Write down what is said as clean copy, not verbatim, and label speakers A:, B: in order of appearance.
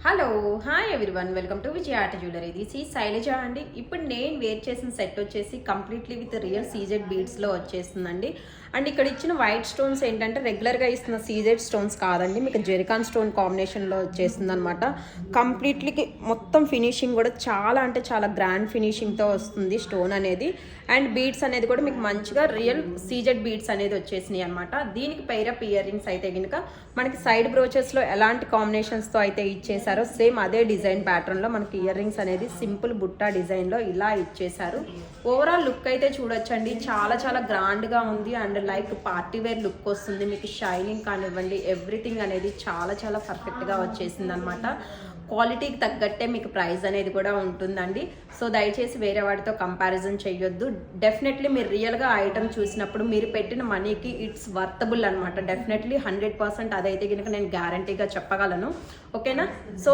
A: Hello hi everyone welcome to Vijaya art jewellery. This ఈ శైలజ అండి. ఇప్పుడు నేను వేర్ చేసిన సెట్ వచ్చేసి కంప్లీట్లీ విత్ రియల్ సీజెడ్ బీడ్స్లో వచ్చేస్తుందండి. అండ్ ఇక్కడ ఇచ్చిన వైట్ స్టోన్స్ ఏంటంటే రెగ్యులర్గా ఇస్తున్న సీజెడ్ స్టోన్స్ కాదండి, మీకు జెరికాన్ స్టోన్ కాంబినేషన్లో వచ్చేస్తుంది అనమాట. కంప్లీట్లీ మొత్తం ఫినిషింగ్ కూడా చాలా అంటే చాలా గ్రాండ్ ఫినిషింగ్తో వస్తుంది స్టోన్ అనేది. అండ్ బీడ్స్ అనేది కూడా మీకు మంచిగా రియల్ సీజెడ్ బీడ్స్ అనేది వచ్చేసినాయి అనమాట. దీనికి పైరప్ ఇయర్ రింగ్స్ అయితే కనుక మనకి సైడ్ బ్రోచెస్లో ఎలాంటి కాంబినేషన్స్తో అయితే ఇచ్చేసారో సేమ్ అదే డిజైన్ ప్యాటర్న్లో మనకి ఇయర్ రింగ్స్ అనేది సింపుల్ బుట్టా డిజైన్లో ఇలా ఇచ్చేసారు. ఓవరాల్ లుక్ అయితే చూడొచ్చండి, చాలా చాలా గ్రాండ్గా ఉంది. And like party where look వస్తుంది, మీకు షైనింగ్ కానివ్వండి ఎవ్రీథింగ్ అనేది చాలా చాలా పర్ఫెక్ట్గా వచ్చేసింది అనమాట. క్వాలిటీకి తగ్గట్టే మీకు ప్రైస్ అనేది కూడా ఉంటుందండి. సో దయచేసి వేరే వాటితో కంపారిజన్ చేయొద్దు. డెఫినెట్లీ మీరు రియల్గా ఐటమ్ చూసినప్పుడు మీరు పెట్టిన మనీకి ఇట్స్ వర్తబుల్ అనమాట. డెఫినెట్లీ 100% అదైతే కనుక నేను గ్యారంటీగా చెప్పగలను. ఓకేనా? సో